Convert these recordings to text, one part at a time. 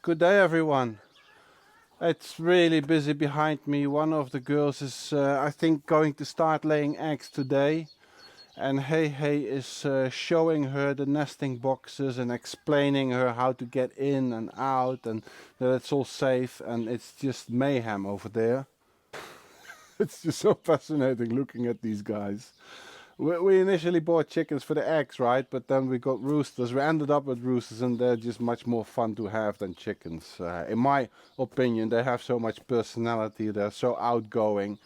Good day everyone. It's really busy behind me. One of the girls is I think going to start laying eggs today, and Hey is showing her the nesting boxes and explaining her how to get in and out and that it's all safe, and it's just mayhem over there. It's just so fascinating looking at these guys. We initially bought chickens for the eggs, right? But then we got roosters. We ended up with roosters, and they're just much more fun to have than chickens. In my opinion, they have so much personality. They're so outgoing.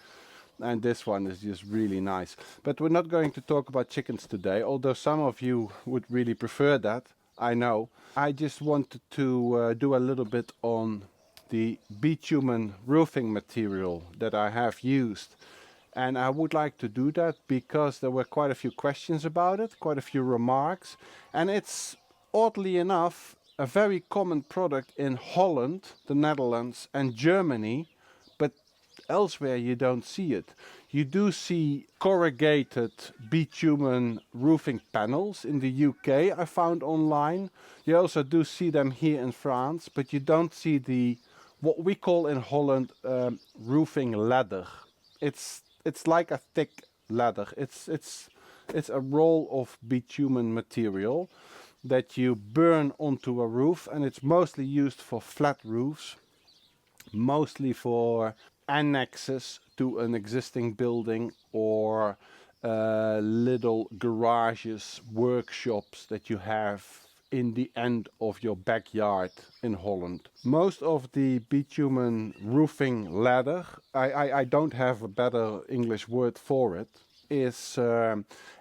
And this one is just really nice. But we're not going to talk about chickens today, although some of you would really prefer that. I know. I just wanted to do a little bit on the bitumen roofing material that I have used. And I would like to do that because there were quite a few questions about it, quite a few remarks. And it's, oddly enough, a very common product in Holland, the Netherlands and Germany, but elsewhere you don't see it. You do see corrugated bitumen roofing panels in the UK, I found online. You also do see them here in France, but you don't see the, what we call in Holland, roofing ladder. It's like a thick ladder. It's a roll of bitumen material that you burn onto a roof, and it's mostly used for flat roofs, mostly for annexes to an existing building or little garages, workshops that you have in the end of your backyard in Holland. Most of the bitumen roofing ladder, I don't have a better English word for it, is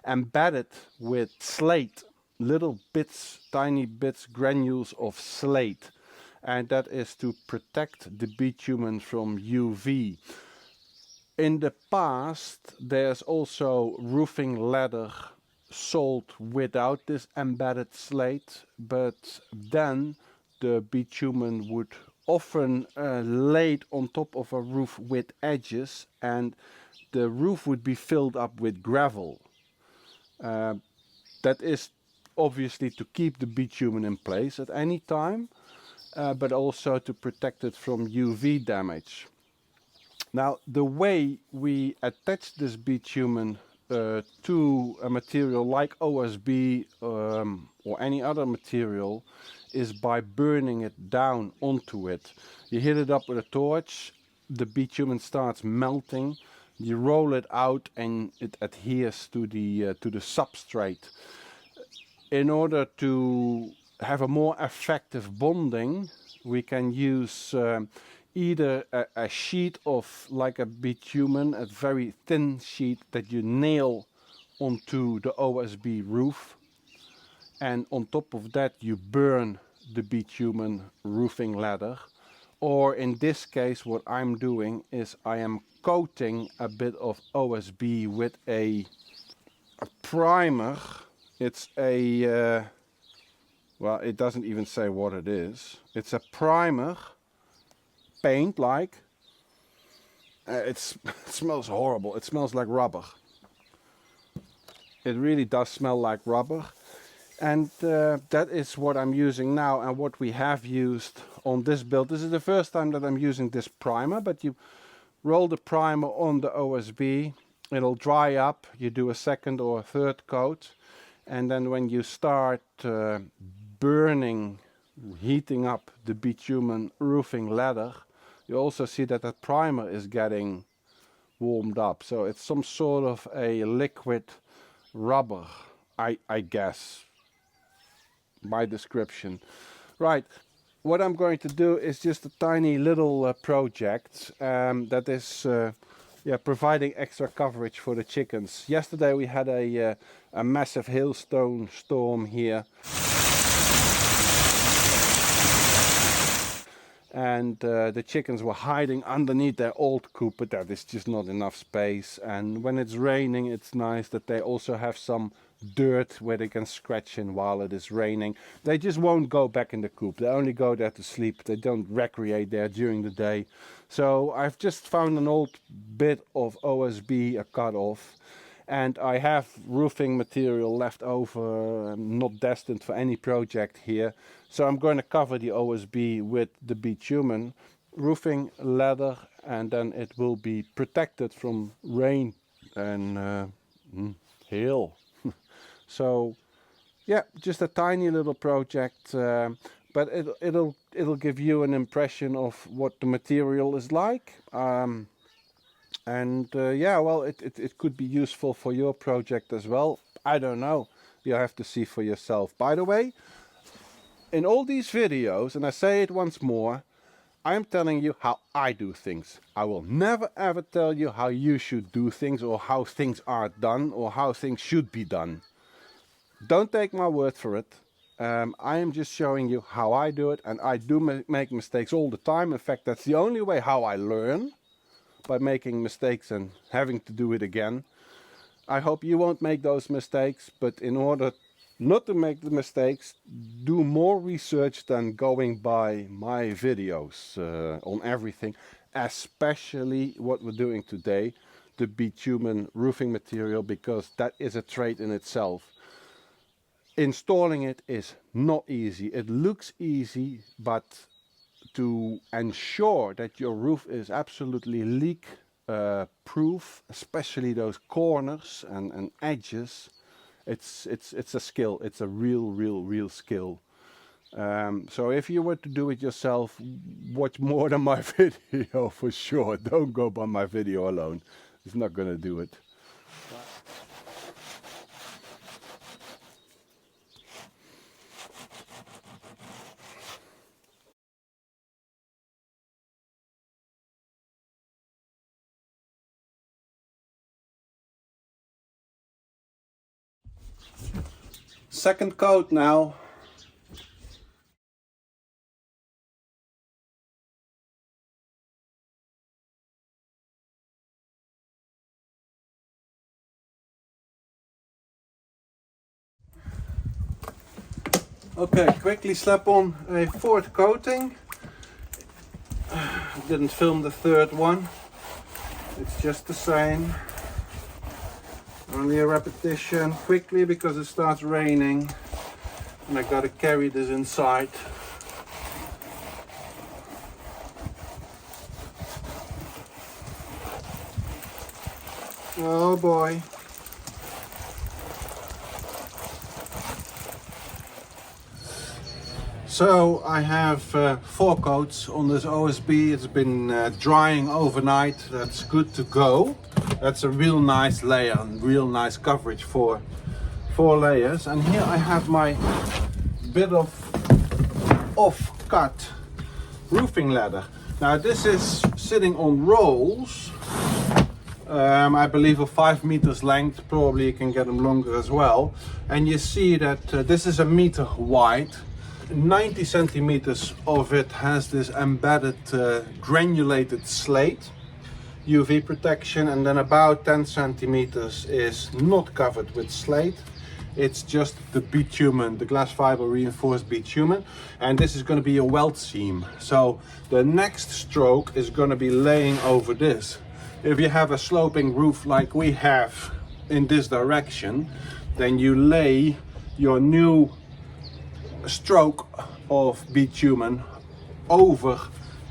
embedded with slate, little bits, tiny bits, granules of slate, and that is to protect the bitumen from UV. In the past there's also roofing ladder sold without this embedded slate, but then the bitumen would often laid on top of a roof with edges, and the roof would be filled up with gravel. That is obviously to keep the bitumen in place at any time, but also to protect it from UV damage. Now, the way we attach this bitumen to a material like OSB or any other material is by burning it down onto it. You heat it up with a torch, the bitumen starts melting, you roll it out and it adheres to the substrate. In order to have a more effective bonding, we can use either a sheet of like a bitumen, a very thin sheet that you nail onto the OSB roof, and on top of that you burn the bitumen roofing ladder. Or in this case what I'm doing is I am coating a bit of OSB with a primer. It's a well, it doesn't even say what it is. It's a primer paint like. It smells horrible. It smells like rubber. It really does smell like rubber. And that is what I'm using now and what we have used on this build. This is the first time that I'm using this primer, but you roll the primer on the OSB, it'll dry up, you do a second or a third coat, and then when you start burning, heating up the bitumen roofing ladder, you also see that that primer is getting warmed up. So it's some sort of a liquid rubber, I guess, by description. Right, what I'm going to do is just a tiny little project that is providing extra coverage for the chickens. Yesterday we had a massive hailstone storm here. And the chickens were hiding underneath their old coop, but that is just not enough space. And when it's raining, it's nice that they also have some dirt where they can scratch in while it is raining. They just won't go back in the coop. They only go there to sleep. They don't recreate there during the day. So I've just found an old bit of OSB, a cut off, and I have roofing material left over, not destined for any project here. So I'm going to cover the OSB with the bitumen roofing ladder, and then it will be protected from rain and hail. So yeah, just a tiny little project, but it'll give you an impression of what the material is like. Yeah, well, it could be useful for your project as well. I don't know. You have to see for yourself. By the way, in all these videos, and I say it once more, I'm telling you how I do things. I will never ever tell you how you should do things, or how things are done, or how things should be done. Don't take my word for it. I am just showing you how I do it, and I do make mistakes all the time. In fact, that's the only way how I learn, by making mistakes and having to do it again. I hope you won't make those mistakes, but in order not to make the mistakes, do more research than going by my videos on everything, especially what we're doing today, the bitumen roofing material, because that is a trade in itself. Installing it is not easy. It looks easy, but to ensure that your roof is absolutely leak proof, especially those corners and edges, it's a skill. It's a real skill. So if you were to do it yourself, watch more than my video for sure. Don't go by my video alone. It's not gonna do it. Second coat now. Okay, quickly slap on a fourth coating. Didn't film the third one. It's just the same. Only a repetition, quickly, because it starts raining and I gotta carry this inside. Oh boy. So I have 4 coats on this OSB. It's been drying overnight. That's good to go. That's a real nice layer and real nice coverage for 4 layers. And here I have my bit of off-cut roofing ladder. Now this is sitting on rolls. I believe of 5 meters length. Probably you can get them longer as well. And you see that this is 1 meter wide. 90 centimeters of it has this embedded granulated slate UV protection, and then about 10 centimeters is not covered with slate. It's just the bitumen, the glass fiber reinforced bitumen, and this is going to be a weld seam. So the next stroke is going to be laying over this. If you have a sloping roof like we have in this direction, then you lay your new stroke of bitumen over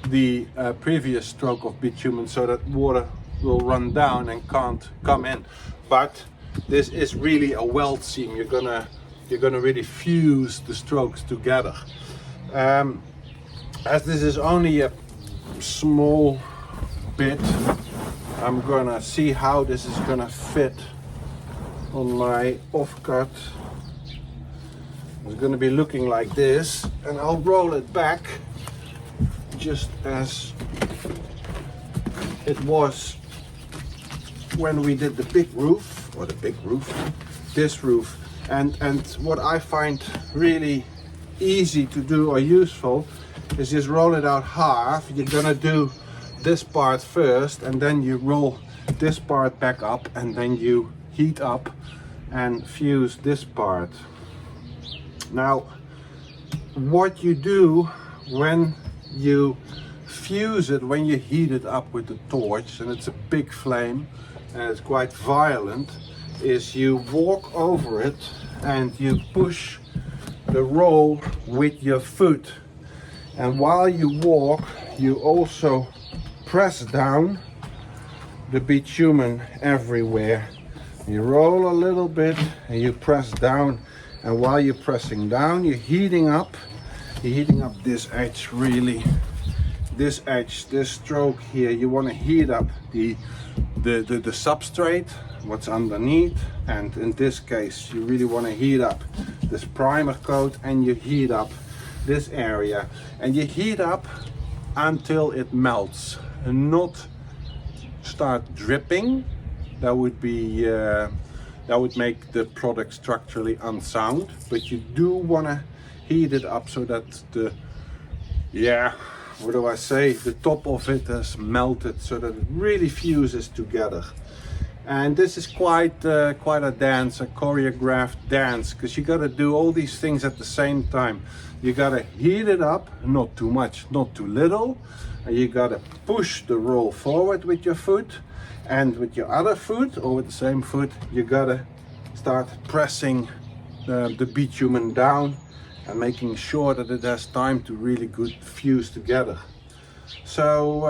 the previous stroke of bitumen, so that water will run down and can't come in. But this is really a weld seam. You're gonna really fuse the strokes together. As this is only a small bit, I'm gonna see how this is gonna fit on my offcut. It's going to be looking like this, and I'll roll it back just as it was when we did the big roof, or this roof. And what I find really easy to do or useful is just roll it out half. You're going to do this part first, and then you roll this part back up, and then you heat up and fuse this part. Now, what you do when you fuse it, when you heat it up with the torch, and it's a big flame and it's quite violent, is you walk over it and you push the roll with your foot, and while you walk you also press down the bitumen everywhere. You roll a little bit and you press down, and while you're pressing down you're heating up this edge, really this edge, this stroke here. You want to heat up the substrate, what's underneath, and in this case you really want to heat up this primer coat, and you heat up this area, and you heat up until it melts, and not start dripping. That would be that would make the product structurally unsound, but you do want to heat it up so that the, what do I say, the top of it has melted, so that it really fuses together. And this is quite a dance, a choreographed dance, because you got to do all these things at the same time. You got to heat it up, not too much, not too little, and you got to push the roll forward with your foot, and with your other foot or with the same foot you got to start pressing the bitumen down and making sure that it has time to really good fuse together. So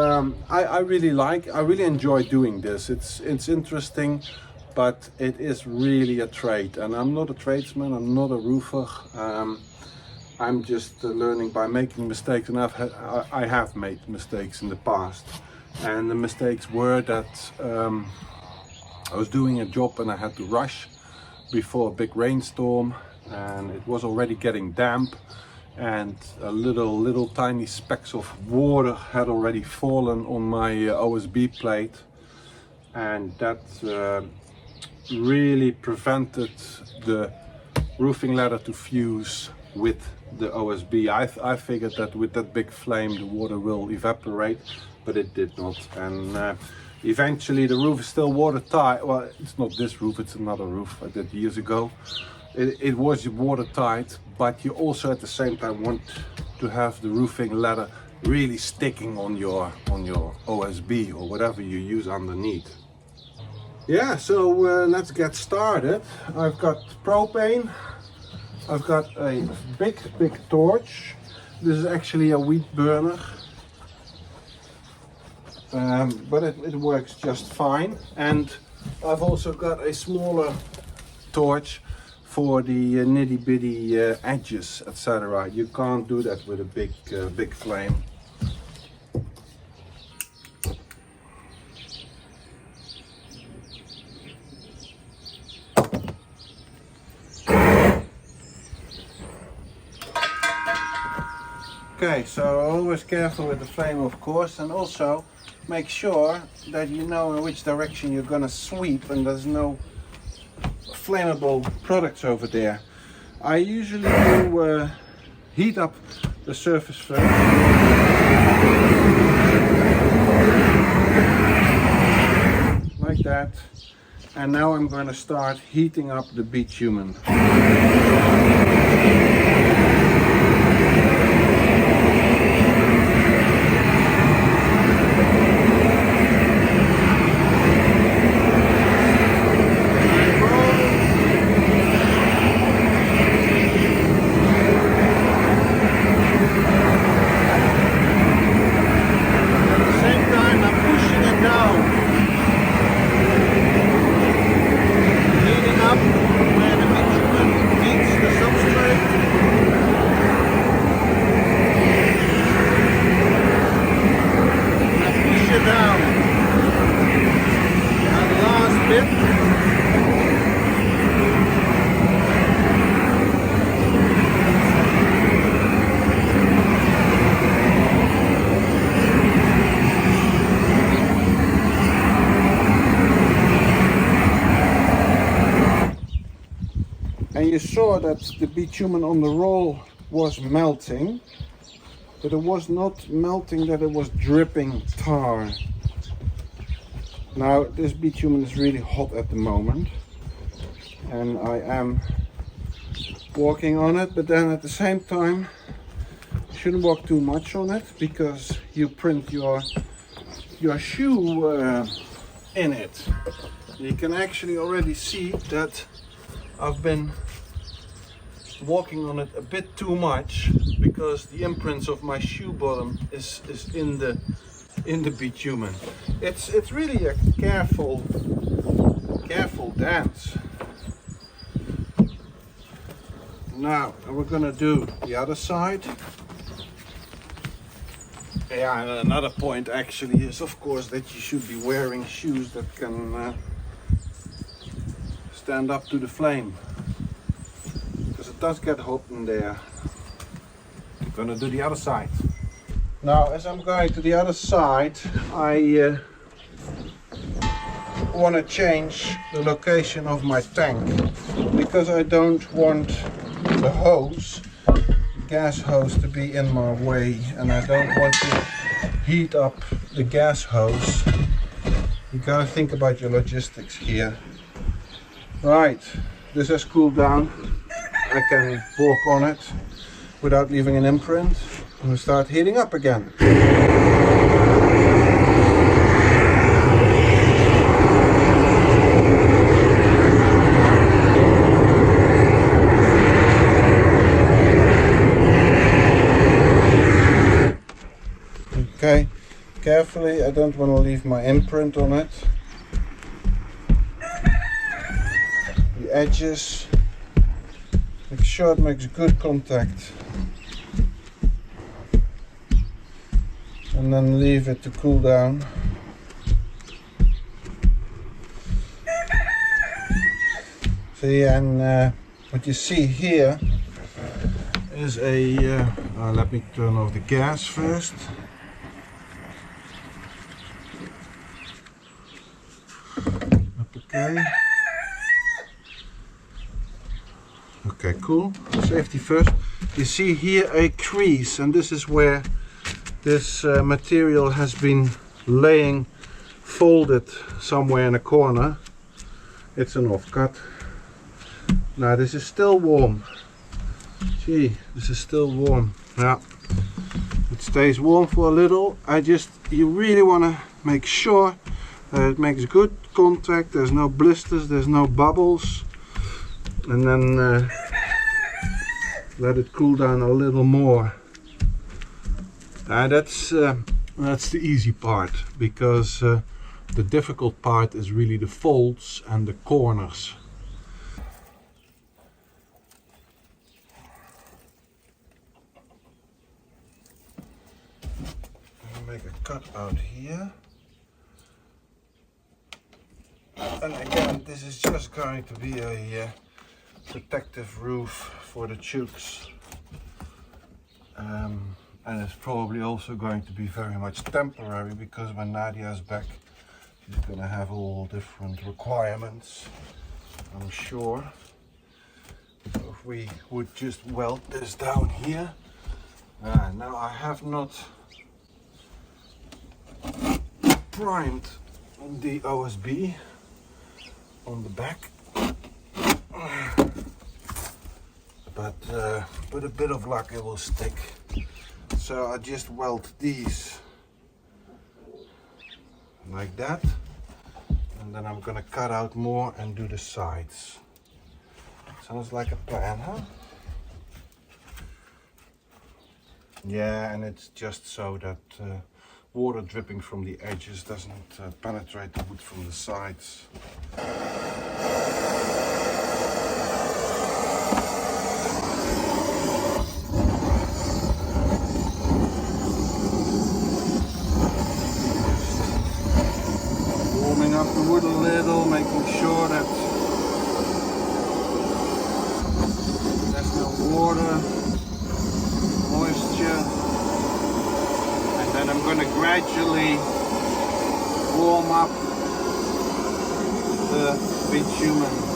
I really enjoy doing this. It's interesting, but it is really a trade, and I'm not a tradesman, I'm not a roofer. I'm just learning by making mistakes, and I have made mistakes in the past, and the mistakes were that I was doing a job and I had to rush before a big rainstorm, and it was already getting damp, and a little tiny specks of water had already fallen on my OSB plate, and that really prevented the roofing ladder to fuse with the OSB. I figured that with that big flame the water will evaporate, but it did not, and eventually the roof is still watertight. Well, it's not this roof, it's another roof I did years ago. It was watertight, but you also at the same time want to have the roofing ladder really sticking on your OSB or whatever you use underneath. Yeah, so let's get started. I've got propane, I've got a big torch. This is actually a wheat burner, but it works just fine. And I've also got a smaller torch for the nitty bitty edges, etc. You can't do that with a big flame. Okay, so always careful with the flame, of course, and also make sure that you know in which direction you're gonna sweep and there's no flammable products over there. I usually do heat up the surface first, like that, and now I'm going to start heating up the bitumen. And you saw that the bitumen on the roll was melting, but it was not melting that it was dripping tar. Now this bitumen is really hot at the moment, and I am walking on it, but then at the same time you shouldn't walk too much on it because you print your shoe in it. You can actually already see that I've been walking on it a bit too much because the imprints of my shoe bottom is in the bitumen. It's really a careful dance. Now we're gonna do the other side. Yeah, and another point actually is of course that you should be wearing shoes that can stand up to the flame, because it does get hot in there. I'm gonna do the other side. Now as I'm going to the other side, I want to change the location of my tank, because I don't want the hose, the gas hose, to be in my way, and I don't want to heat up the gas hose. You gotta think about your logistics here. Right, this has cooled down. I can walk on it without leaving an imprint. I'm going to start heating up again. Okay, carefully, I don't want to leave my imprint on it. The edges, make sure it makes good contact, and then leave it to cool down. See, and what you see here is a let me turn off the gas first. Okay. Okay, cool. Safety first. You see here a crease, and this is where this material has been laying folded somewhere in a corner. It's an offcut. Now this is still warm. See, this is still warm. Yeah, it stays warm for a little. You really want to make sure that it makes good contact. There's no blisters, there's no bubbles, and then let it cool down a little more. That's the easy part, because the difficult part is really the folds and the corners. I'll make a cut out here. And again, this is just going to be a protective roof for the chooks. And it's probably also going to be very much temporary, because when Nadia's back, she's going to have all different requirements, I'm sure. So if we would just weld this down here. Now I have not primed the OSB on the back, but with a bit of luck it will stick. So I just weld these like that, and then I'm gonna cut out more and do the sides. Sounds like a plan, huh? Yeah, and it's just so that water dripping from the edges doesn't penetrate the wood from the sides. Warming up the wood a little, making sure that there's no water, moisture, and then I'm going to gradually warm up the bitumen.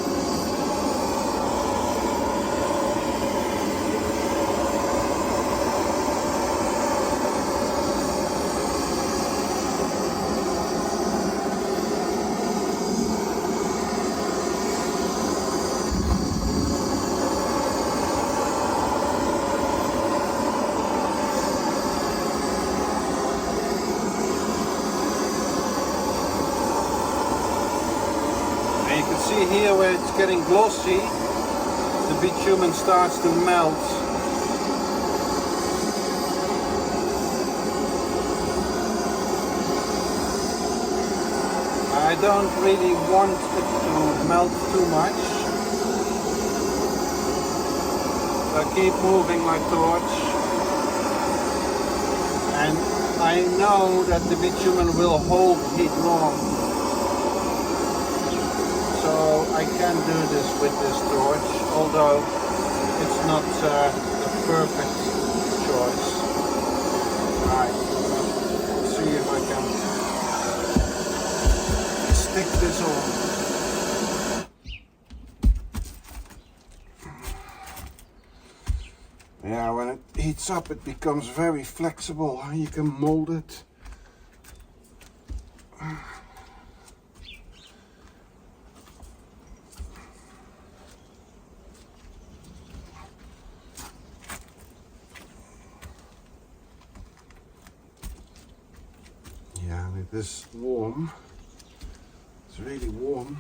see here where it's getting glossy, the bitumen starts to melt. I don't really want it to melt too much. I keep moving my torch, and I know that the bitumen will hold heat long, so I can do this with this torch, although it's not the perfect choice. Alright, let's see if I can stick this on. Yeah, when it heats up it becomes very flexible. You can mold it. Yeah, and it is warm. It's really warm.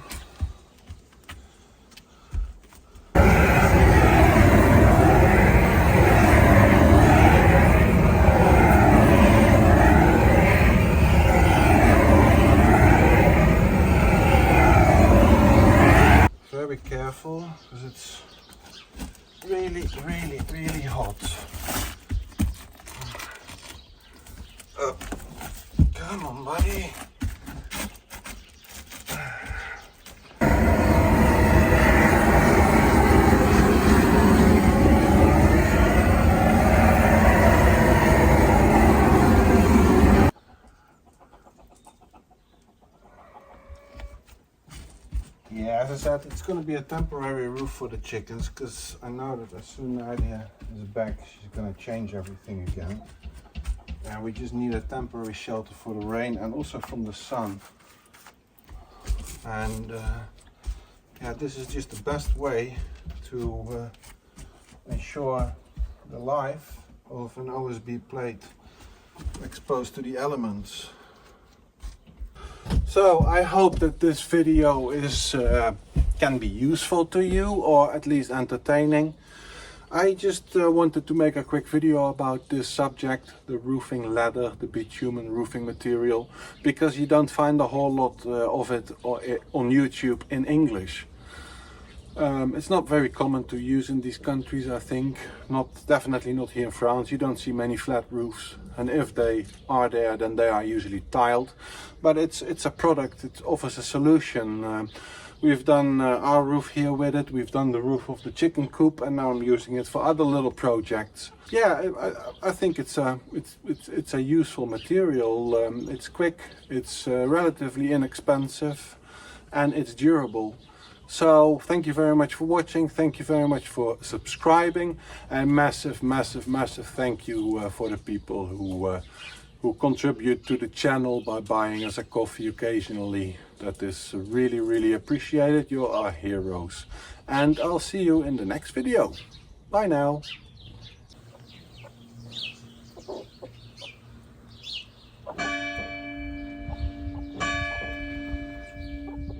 Very careful, because it's really hot. Up. Come on, buddy. Yeah, as I said, it's going to be a temporary roof for the chickens, because I know that as soon as Nadia is back, she's going to change everything again. And we just need a temporary shelter for the rain and also from the sun. And yeah, this is just the best way to ensure the life of an OSB plate exposed to the elements. So I hope that this video is can be useful to you, or at least entertaining. I just wanted to make a quick video about this subject, the roofing ladder, the bitumen roofing material, because you don't find a whole lot of it on YouTube in English. It's not very common to use in these countries, I think. Definitely not here in France. You don't see many flat roofs, and if they are there, then they are usually tiled. But it's a product, it offers a solution. We've done our roof here with it, we've done the roof of the chicken coop, and now I'm using it for other little projects. Yeah, I think it's a useful material. It's quick, it's relatively inexpensive, and it's durable. So thank you very much for watching, thank you very much for subscribing, and massive thank you for the people who contribute to the channel by buying us a coffee occasionally. That is really appreciated. You are heroes. And I'll see you in the next video. Bye now.